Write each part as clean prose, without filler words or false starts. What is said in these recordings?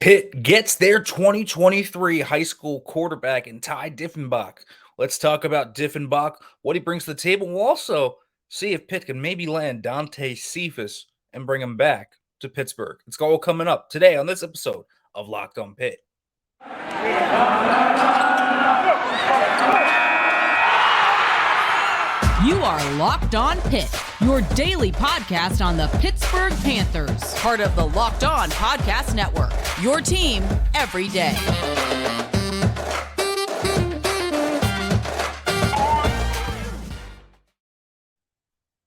Pitt gets their 2023 high school quarterback in Ty Dieffenbach. Let's talk about Dieffenbach, what he brings to the table. We'll also see if Pitt can maybe land Dante Cephas and bring him back to Pittsburgh. It's all coming up today on this episode of Locked on Pitt. You are Locked on Pitt, your daily podcast on the Pittsburgh Panthers, part of the Locked On Podcast Network, your team every day.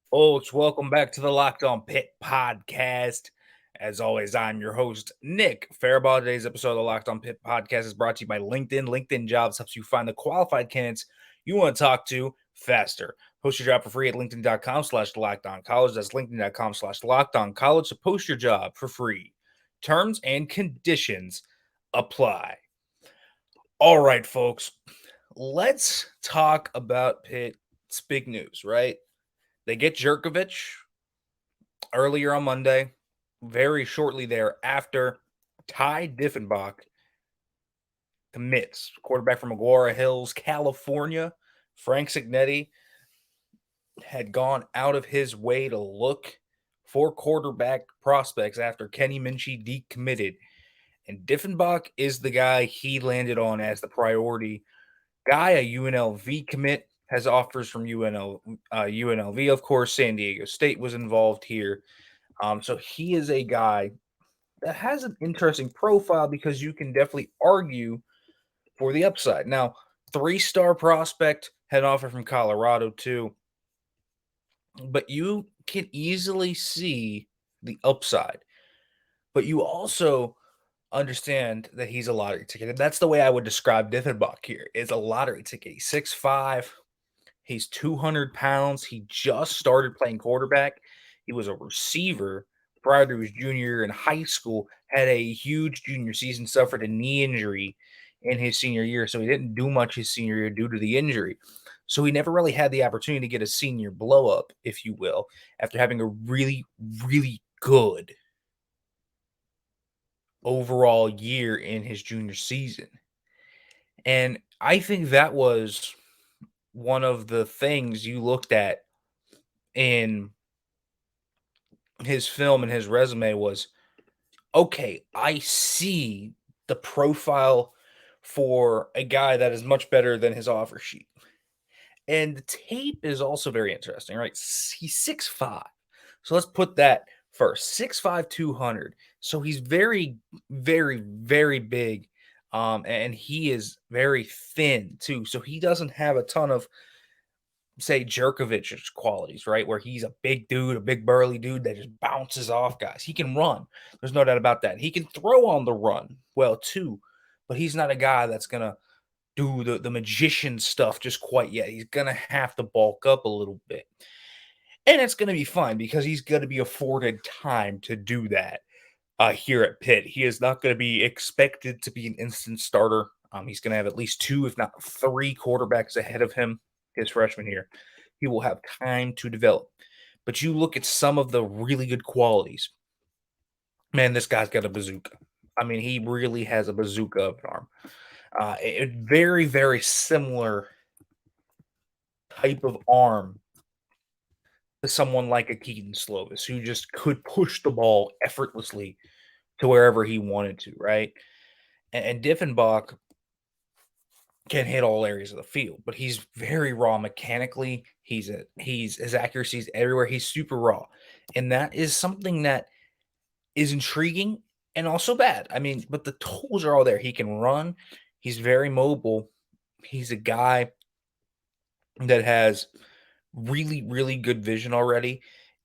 Folks, welcome back to the Locked on Pitt podcast. As always, I'm your host, Nick Faribault. Today's episode of the Locked on Pitt podcast is brought to you by LinkedIn. LinkedIn Jobs helps you find the qualified candidates you want to talk to faster. Post your job for free at linkedin.com/lockedoncollege. That's linkedin.com/lockedoncollege to post your job for free. Terms and conditions apply. All right, folks, let's talk about Pitt's big news, right? They get Jerkovich earlier on Monday. Very shortly thereafter, Ty Dieffenbach commits. Quarterback from Agoura Hills, California. Frank Signetti had gone out of his way to look for quarterback prospects after Kenny Minchie decommitted. And Dieffenbach is the guy he landed on as the priority guy. A UNLV commit, has offers from UNLV, of course. San Diego State was involved here. So he is a guy that has an interesting profile because you can definitely argue for the upside. Now, 3-star prospect, had an offer from Colorado too. But you can easily see the upside. But you also understand that he's a lottery ticket. And that's the way I would describe Dieffenbach here. Is a lottery ticket. He's 6'5". He's 200 pounds. He just started playing quarterback. He was a receiver prior to his junior year in high school, had a huge junior season, suffered a knee injury in his senior year, so he didn't do much his senior year due to the injury. So he never really had the opportunity to get a senior blow up, if you will, after having a really, really good overall year in his junior season. And I think that was one of the things you looked at in his film and his resume was, okay, I see the profile for a guy that is much better than his offer sheet. And the tape is also very interesting, right? He's 6'5". So let's put that first. 6'5", 200. So he's very, very, very big. And he is very thin too. So he doesn't have a ton of, say, Jerkovich's qualities, right? Where he's a big dude, a big burly dude that just bounces off guys. He can run. There's no doubt about that. He can throw on the run well too, but he's not a guy that's gonna do the magician stuff just quite yet. He's gonna have to bulk up a little bit. And it's gonna be fine because he's gonna be afforded time to do that here at Pitt. He is not gonna be expected to be an instant starter. He's gonna have at least 2, if not 3 quarterbacks ahead of him his freshman year. He will have time to develop. But you look at some of the really good qualities. Man, this guy's got a bazooka. I mean, he really has a bazooka of an arm. Very, very similar type of arm to someone like a Keaton Slovis, who just could push the ball effortlessly to wherever he wanted to, right? And Dieffenbach can hit all areas of the field, but he's very raw mechanically. His accuracy is everywhere. He's super raw. And that is something that is intriguing and also bad. I mean, but the tools are all there. He can run. He's very mobile. He's a guy that has really, really good vision already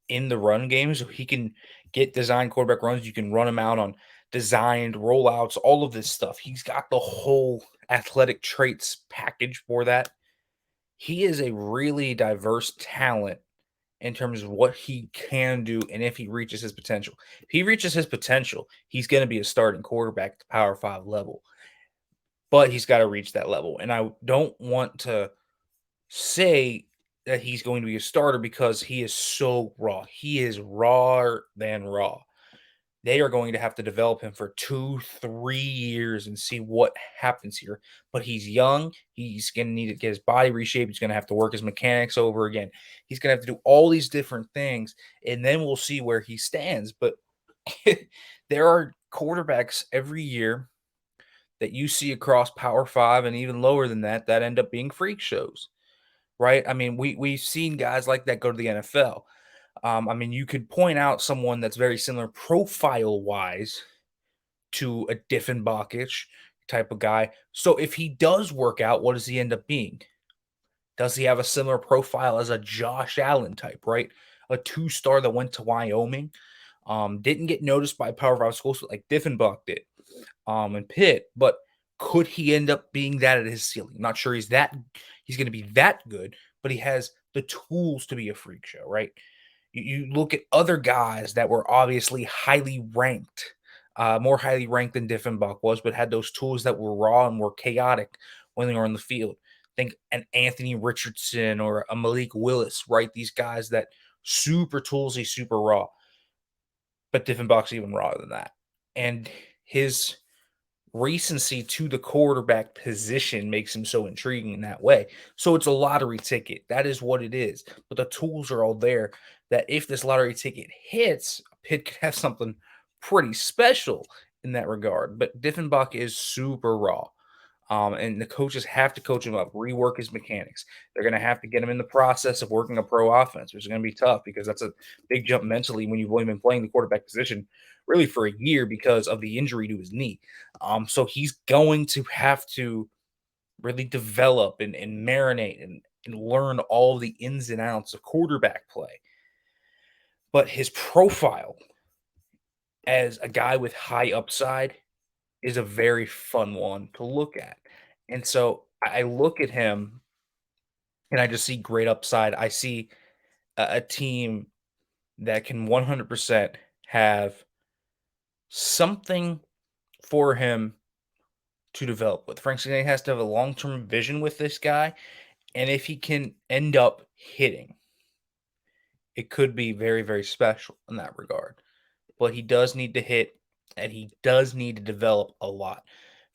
in the run game. So he can get designed quarterback runs. You can run him out on designed rollouts, all of this stuff. He's got the whole athletic traits package for that. He is a really diverse talent in terms of what he can do and if he reaches his potential. If he reaches his potential, he's going to be a starting quarterback at the Power 5 level. But he's got to reach that level. And I don't want to say that he's going to be a starter because he is so raw. He is rawer than raw. They are going to have to develop him for 2, 3 years and see what happens here. But he's young. He's going to need to get his body reshaped. He's going to have to work his mechanics over again. He's going to have to do all these different things, and then we'll see where he stands. But there are quarterbacks every year that you see across Power 5 and even lower than that that end up being freak shows, right? I mean, we've seen guys like that go to the NFL. I mean, you could point out someone that's very similar profile-wise to a Dieffenbach type of guy. So if he does work out, what does he end up being? Does he have a similar profile as a Josh Allen type, right? A two-star that went to Wyoming, didn't get noticed by Power 5 schools like Dieffenbach did, and Pitt, but could he end up being that at his ceiling? I'm not sure he's going to be that good, but he has the tools to be a freak show, right? You look at other guys that were obviously highly ranked, more highly ranked than Dieffenbach was, but had those tools that were raw and were chaotic when they were on the field. Think an Anthony Richardson or a Malik Willis, right? These guys that super toolsy, super raw. But Dieffenbach's even rawer than that. And his recency to the quarterback position makes him so intriguing in that way. So it's a lottery ticket. That is what it is. But the tools are all there that if this lottery ticket hits, Pitt could have something pretty special in that regard. But Dieffenbach is super raw. And the coaches have to coach him up, rework his mechanics. They're going to have to get him in the process of working a pro offense, which is going to be tough because that's a big jump mentally when you've only been playing the quarterback position really for a year because of the injury to his knee. So he's going to have to really develop and marinate and learn all the ins and outs of quarterback play. But his profile as a guy with high upside is a very fun one to look at. And so I look at him and I just see great upside. I see a team that can 100% have something for him to develop with. Frank Cincinnati has to have a long-term vision with this guy, and if he can end up hitting, it could be very, very special in that regard. But he does need to hit, and he does need to develop a lot.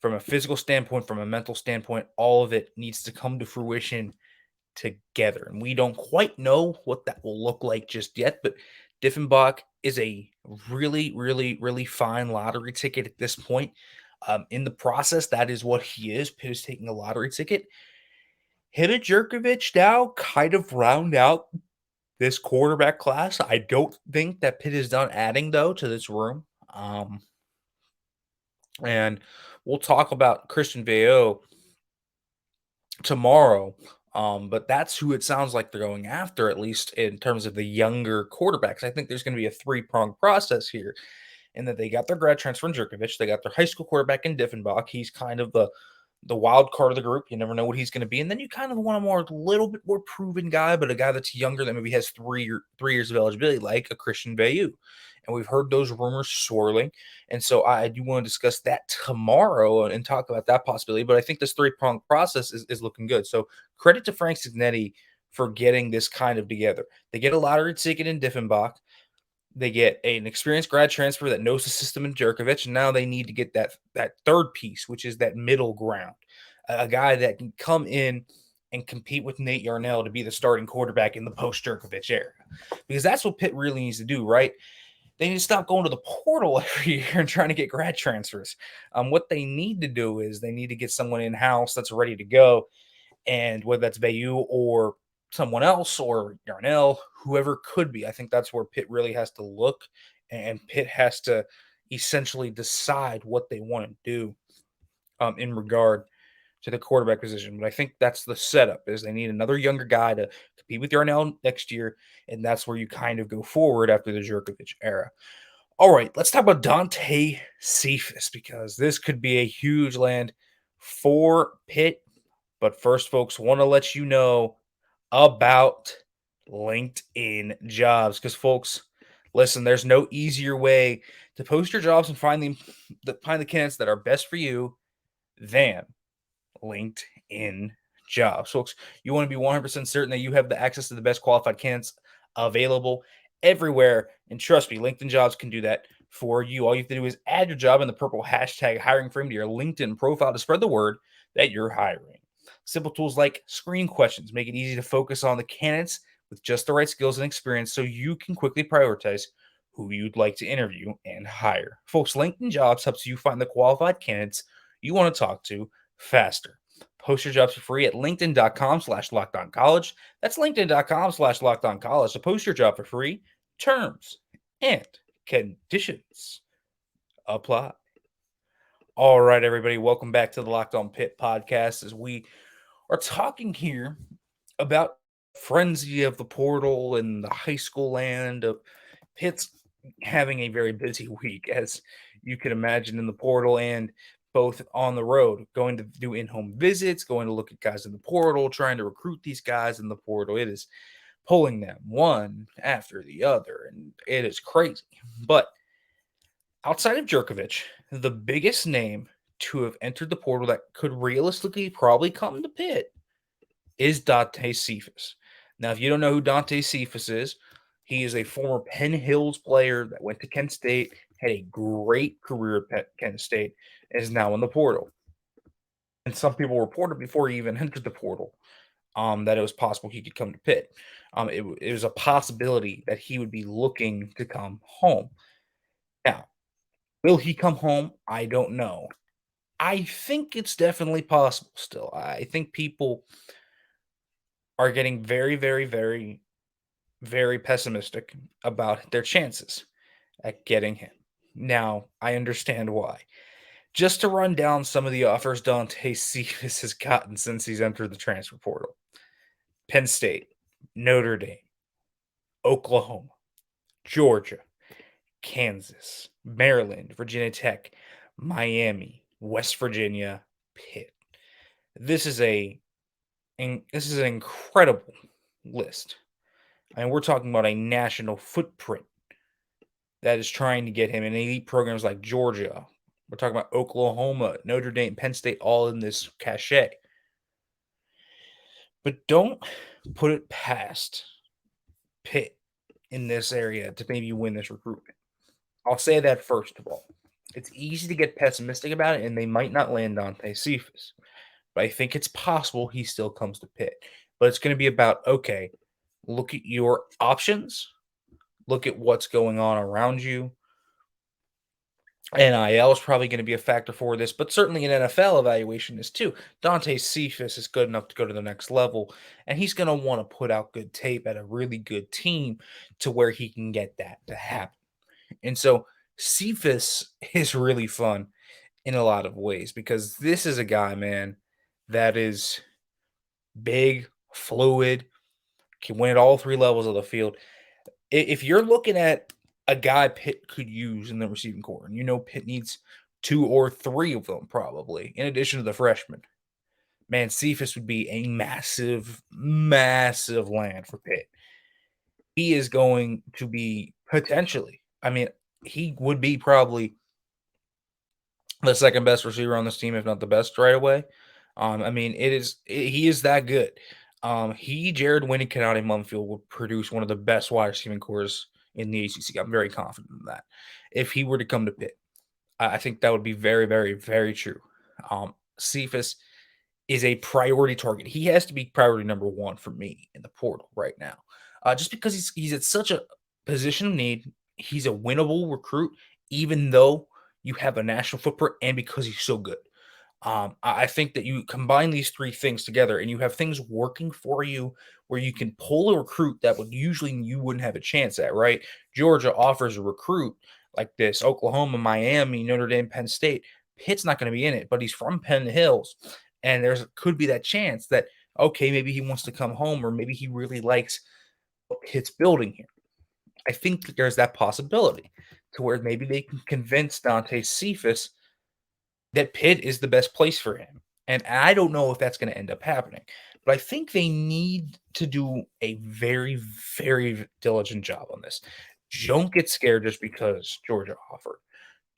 From a physical standpoint, from a mental standpoint, all of it needs to come to fruition together. And we don't quite know what that will look like just yet, but Dieffenbach is a really, really, really fine lottery ticket at this point. In the process, that is what he is. Pitt is taking a lottery ticket. Him and Jerkovich now kind of round out this quarterback class. I don't think that Pitt is done adding, though, to this room. And we'll talk about Christian Veo tomorrow. But that's who it sounds like they're going after, at least in terms of the younger quarterbacks. I think there's going to be a three-pronged process here, in that they got their grad transfer in Jerkovich, they got their high school quarterback in Dieffenbach. He's kind of the wild card of the group. You never know what he's going to be. And then you kind of want a little bit more proven guy, but a guy that's younger that maybe has 3 years of eligibility, like a Christian Bayou. And we've heard those rumors swirling. And so I do want to discuss that tomorrow and talk about that possibility. But I think this three-pronged process is looking good. So credit to Frank Cincinnati for getting this kind of together. They get a lottery ticket in Dieffenbach. They get an experienced grad transfer that knows the system in Jerkovich, and now they need to get that third piece, which is that middle ground, a guy that can come in and compete with Nate Yarnell to be the starting quarterback in the post-Jerkovich era, because that's what Pitt really needs to do, right? They need to stop going to the portal every year and trying to get grad transfers. What they need to do is they need to get someone in-house that's ready to go, and whether that's Bayou or someone else or Yarnell, whoever could be. I think that's where Pitt really has to look, and Pitt has to essentially decide what they want to do in regard to the quarterback position. But I think that's the setup, is they need another younger guy to compete with Yarnell next year, and that's where you kind of go forward after the Jerkovich era. All right, let's talk about Dante Cephas, because this could be a huge land for Pitt. But first, folks, want to let you know about LinkedIn Jobs, because, folks, listen, there's no easier way to post your jobs and find the candidates that are best for you than LinkedIn Jobs. Folks, you want to be 100% certain that you have the access to the best qualified candidates available everywhere. And trust me, LinkedIn Jobs can do that for you. All you have to do is add your job in the purple hashtag hiring frame to your LinkedIn profile to spread the word that you're hiring. Simple tools like screen questions make it easy to focus on the candidates with just the right skills and experience so you can quickly prioritize who you'd like to interview and hire. Folks, LinkedIn Jobs helps you find the qualified candidates you want to talk to faster. Post your jobs for free at linkedin.com/lockedoncollege. That's linkedin.com/lockedoncollege to post your job for free. Terms and conditions apply. All right, everybody, welcome back to the Locked On Pitt podcast as we are talking here about frenzy of the portal and the high school land of Pitt's having a very busy week, as you can imagine, in the portal and both on the road, going to do in-home visits, going to look at guys in the portal, trying to recruit these guys in the portal. It is pulling them one after the other, and it is crazy. But outside of Jerkovich, the biggest name to have entered the portal that could realistically probably come to Pitt is Dante Cephas. Now, if you don't know who Dante Cephas is, he is a former Penn Hills player that went to Kent State, had a great career at Kent State, and is now in the portal. And some people reported before he even entered the portal that it was possible he could come to Pitt. It was a possibility that he would be looking to come home. Now, will he come home? I don't know. I think it's definitely possible still. I think people are getting very, very, very, very pessimistic about their chances at getting him. Now, I understand why. Just to run down some of the offers Dante Cephas has gotten since he's entered the transfer portal: Penn State, Notre Dame, Oklahoma, Georgia, Kansas, Maryland, Virginia Tech, Miami, West Virginia, Pitt. This is an incredible list. I mean, we're talking about a national footprint that is trying to get him in elite programs like Georgia. We're talking about Oklahoma, Notre Dame, Penn State, all in this cachet. But don't put it past Pitt in this area to maybe win this recruitment. I'll say that first of all. It's easy to get pessimistic about it, and they might not land Dante Cephas. But I think it's possible he still comes to Pitt. But it's going to be about, okay, look at your options, look at what's going on around you. NIL is probably going to be a factor for this, but certainly an NFL evaluation is too. Dante Cephas is good enough to go to the next level, and he's going to want to put out good tape at a really good team to where he can get that to happen. And so Cephas is really fun in a lot of ways because this is a guy, man, that is big, fluid, can win at all three levels of the field. If you're looking at a guy Pitt could use in the receiving core, and you know Pitt needs 2 or 3 of them probably, in addition to the freshman, man, Cephas would be a massive, massive land for Pitt. He is going to be potentially, I mean, he would be probably the second best receiver on this team, if not the best right away. I mean, he is that good. Jared Wynn, and Kenani Mumfield would produce one of the best wide receiving cores in the ACC. I'm very confident in that. If he were to come to Pitt, I think that would be very, very, very true. Cephas is a priority target. He has to be priority number 1 for me in the portal right now, just because he's at such a position of need. He's a winnable recruit, even though you have a national footprint, and because he's so good. I think that you combine these 3 things together and you have things working for you where you can pull a recruit that would usually you wouldn't have a chance at, right? Georgia offers a recruit like this, Oklahoma, Miami, Notre Dame, Penn State. Pitt's not going to be in it, but he's from Penn Hills. And could be that chance that, okay, maybe he wants to come home, or maybe he really likes what Pitt's building here. I think that there's that possibility to where maybe they can convince Dante Cephas that Pitt is the best place for him. And I don't know if that's going to end up happening, but I think they need to do a very, very diligent job on this. Don't get scared just because Georgia offered.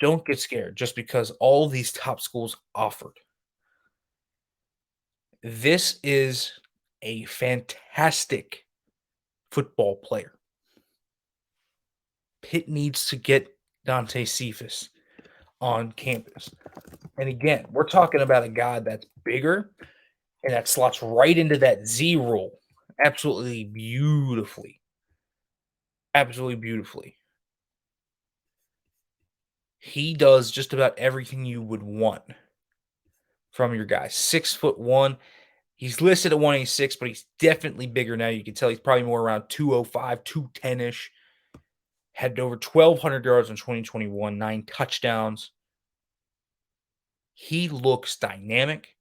Don't get scared just because all these top schools offered. This is a fantastic football player. Pitt needs to get Dante Cephas on campus. And again, we're talking about a guy that's bigger and that slots right into that Z role absolutely beautifully. Absolutely beautifully. He does just about everything you would want from your guy. 6'1". He's listed at 186, but he's definitely bigger now. You can tell he's probably more around 205, 210-ish. Had over 1,200 yards in 2021, 9 touchdowns. He looks dynamic.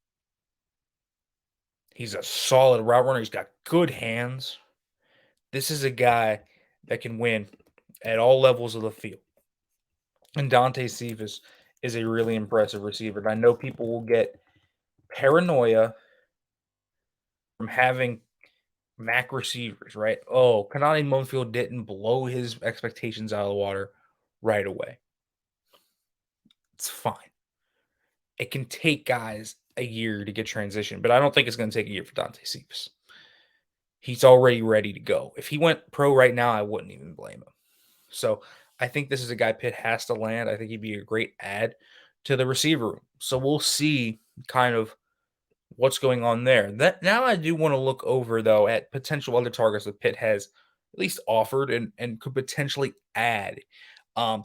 He's a solid route runner. He's got good hands. This is a guy that can win at all levels of the field. And Dante Cephas is a really impressive receiver. And I know people will get paranoia from having MAC receivers, right? Oh, Kanani Monefield didn't blow his expectations out of the water right away. It's fine. It can take guys a year to get transition, but I don't think it's going to take a year for Dante Cephas. He's already ready to go. If he went pro right now, I wouldn't even blame him. So I think this is a guy Pitt has to land. I think he'd be a great add to the receiver room. So we'll see kind of what's going on there. That now I do want to look over though at potential other targets that Pitt has at least offered and could potentially add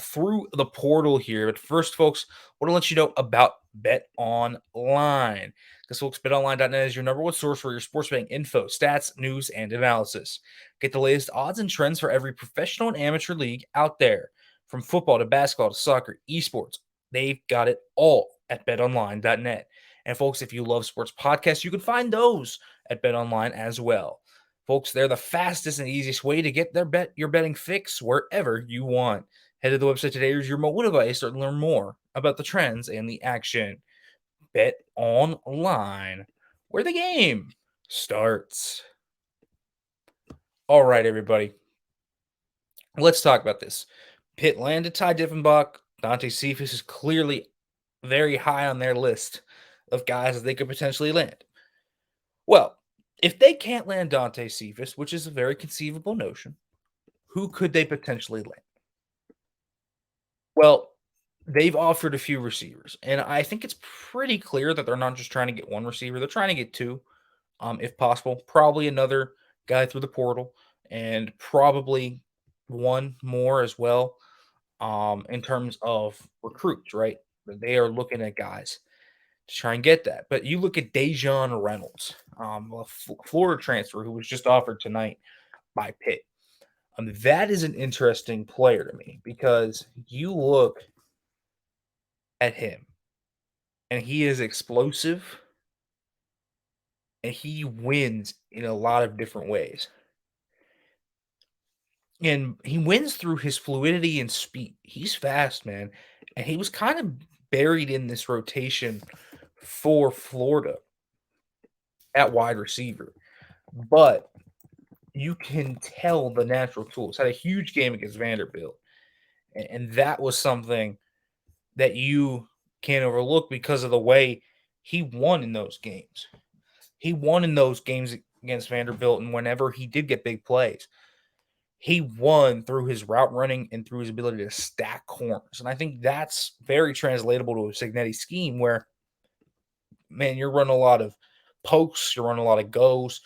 through the portal here. But first, folks, I want to let you know about BetOnline. Because, folks, BetOnline.net is your number one source for your sports betting info, stats, news, and analysis. Get the latest odds and trends for every professional and amateur league out there. From football to basketball to soccer, esports, they've got it all at BetOnline.net. And, folks, if you love sports podcasts, you can find those at BetOnline as well. Folks, they're the fastest and easiest way to get your betting fix wherever you want. Head to the website today or use your mobile device to learn more about the trends and the action. Bet Online, where the game starts. All right, everybody. Let's talk about this. Pitt landed Ty Dieffenbach. Dante Cephas is clearly very high on their list of guys that they could potentially land. Well, if they can't land Dante Cephas, which is a very conceivable notion, who could they potentially land? Well, they've offered a few receivers, and I think it's pretty clear that they're not just trying to get one receiver. They're trying to get two, if possible. Probably another guy through the portal, and probably one more as well in terms of recruits, right? They are looking at guys to try and get that. But you look at Dejon Reynolds, a Florida transfer who was just offered tonight by Pitt. That is an interesting player to me because you look at him and he is explosive and he wins in a lot of different ways. And he wins through his fluidity and speed. He's fast, man. And he was kind of buried in this rotation for Florida at wide receiver. But you can tell the natural tools. Had a huge game against Vanderbilt. And that was something that you can't overlook because of the way he won in those games. He won in those games against Vanderbilt, and whenever he did get big plays, he won through his route running and through his ability to stack corners. And I think that's very translatable to a Cignetti scheme where, man, you're running a lot of pokes, you're running a lot of goes,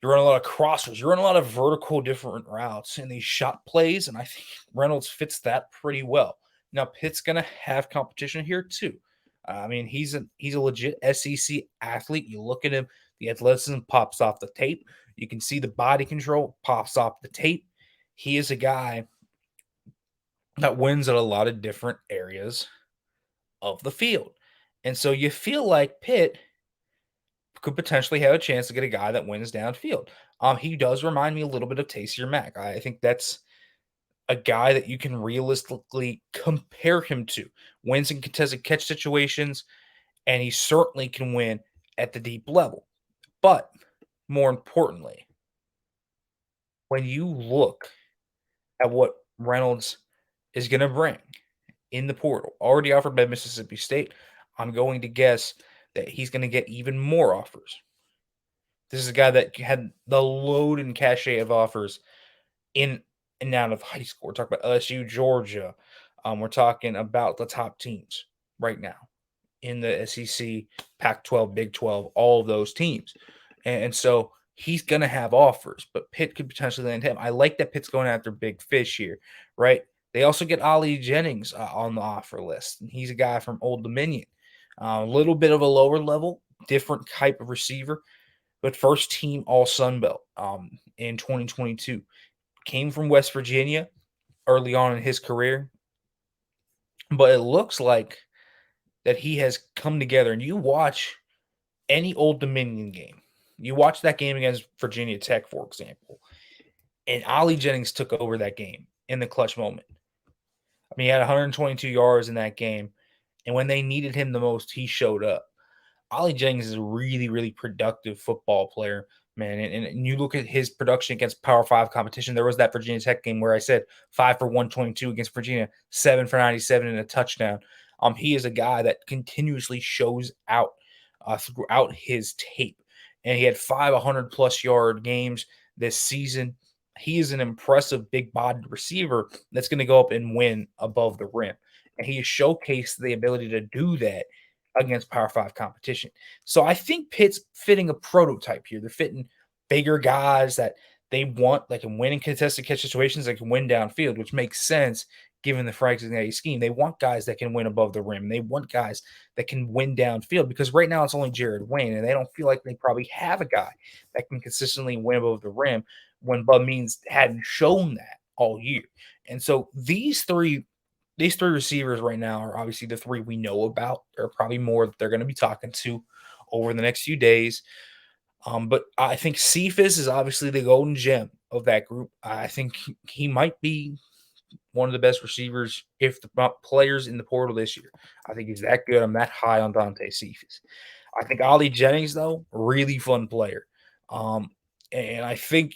you're running a lot of crossers, you're running a lot of vertical different routes in these shot plays, and I think Reynolds fits that pretty well. Now, Pitt's going to have competition here too. I mean, he's a legit SEC athlete. You look at him, the athleticism pops off the tape. You can see the body control pops off the tape. He is a guy that wins at a lot of different areas of the field. And so you feel like Pitt could potentially have a chance to get a guy that wins downfield. He does remind me a little bit of Taysier Mack. I think that's a guy that you can realistically compare him to. Wins in contested catch situations, and he certainly can win at the deep level. But more importantly, when you look at what Reynolds is going to bring in the portal, already offered by Mississippi State, I'm going to guess that he's going to get even more offers. This is a guy that had the load and cachet of offers in and out of high school. We're talking about LSU, Georgia, We're talking about the top teams right now in the SEC, Pac-12, Big 12, all of those teams. And so he's going to have offers, but Pitt could potentially land him. I like that Pitt's going after big fish here, right? They also get Ollie Jennings on the offer list. And he's a guy from Old Dominion. A little bit of a lower level, different type of receiver, but first team All Sun Belt in 2022. Came from West Virginia early on in his career, but it looks like that he has come together. And you watch any Old Dominion game, you watch that game against Virginia Tech, for example, and Ollie Jennings took over that game in the clutch moment. I mean, he had 122 yards in that game, and when they needed him the most, he showed up. Ollie Jennings is a really, really productive football player, man. And you look at his production against Power 5 competition. There was that Virginia Tech game where I said 5 for 122 against Virginia, 7 for 97 and a touchdown. He is a guy that continuously shows out throughout his tape. And he had 5 100-plus yard games this season. He is an impressive big-bodied receiver that's going to go up and win above the rim. And he has showcased the ability to do that against Power 5 competition. So I think Pitt's fitting a prototype here. They're fitting bigger guys that they want, that can win in contested catch situations, that can win downfield, which makes sense given the Frank Cincinnati scheme. They want guys that can win above the rim. They want guys that can win downfield because right now it's only Jared Wayne, and they don't feel like they probably have a guy that can consistently win above the rim when Bud Means hadn't shown that all year. And so these three receivers right now are obviously the three we know about. There are probably more that they're going to be talking to over the next few days. But I think Cephas is obviously the golden gem of that group. I think he might be one of the best receivers if the players in the portal this year. I think he's that good. I'm that high on Dante Cephas. I think Ollie Jennings, though, really fun player. And I think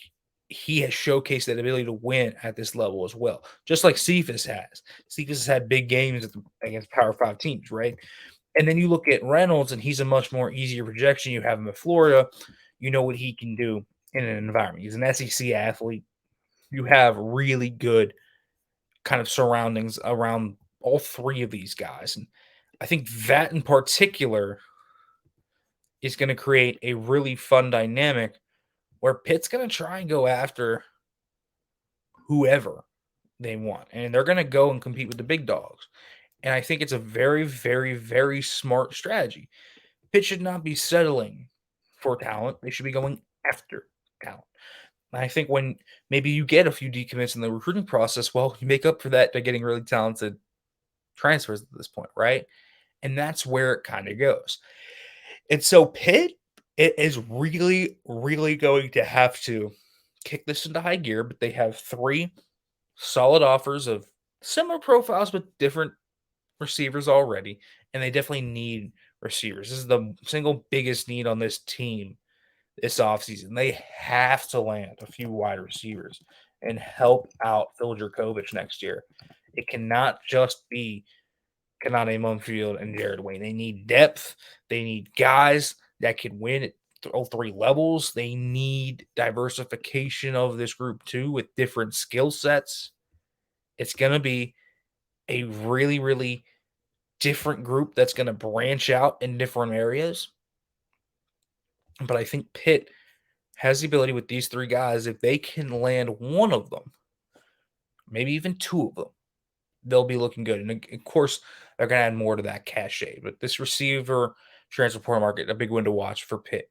he has showcased that ability to win at this level as well, just like Cephas has. Cephas has had big games against Power 5 teams, right? And then you look at Reynolds, and he's a much more easier projection. You have him at Florida. You know what he can do in an environment. He's an SEC athlete. You have really good kind of surroundings around all three of these guys. And I think that in particular is going to create a really fun dynamic where Pitt's going to try and go after whoever they want. And they're going to go and compete with the big dogs. And I think it's a very, very, very smart strategy. Pitt should not be settling for talent. They should be going after talent. And I think when maybe you get a few decommits in the recruiting process, well, you make up for that by getting really talented transfers at this point, right? And that's where it kind of goes. And so Pitt, it is really, really going to have to kick this into high gear, but they have 3 solid offers of similar profiles but different receivers already, and they definitely need receivers. This is the single biggest need on this team this offseason. They have to land a few wide receivers and help out Phil Jerkovich next year. It cannot just be Kanade Munfield and Jared Wayne. They need depth. They need guys that can win at all 3 levels. They need diversification of this group too with different skill sets. It's going to be a really, really different group that's going to branch out in different areas. But I think Pitt has the ability with these 3 guys, if they can land one of them, maybe even 2 of them, they'll be looking good. And of course, they're going to add more to that cachet. But this receiver transfer portal market, a big one to watch for Pitt.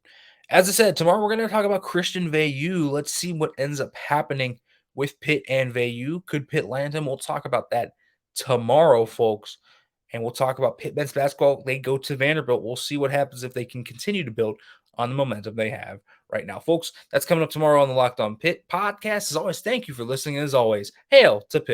As I said, tomorrow we're going to talk about Christian Veilleux. Let's see what ends up happening with Pitt and Veilleux. Could Pitt land him? We'll talk about that tomorrow, folks. And we'll talk about Pitt men's basketball. They go to Vanderbilt. We'll see what happens if they can continue to build on the momentum they have right now. Folks, that's coming up tomorrow on the Locked On Pitt podcast. As always, thank you for listening. And as always, hail to Pitt.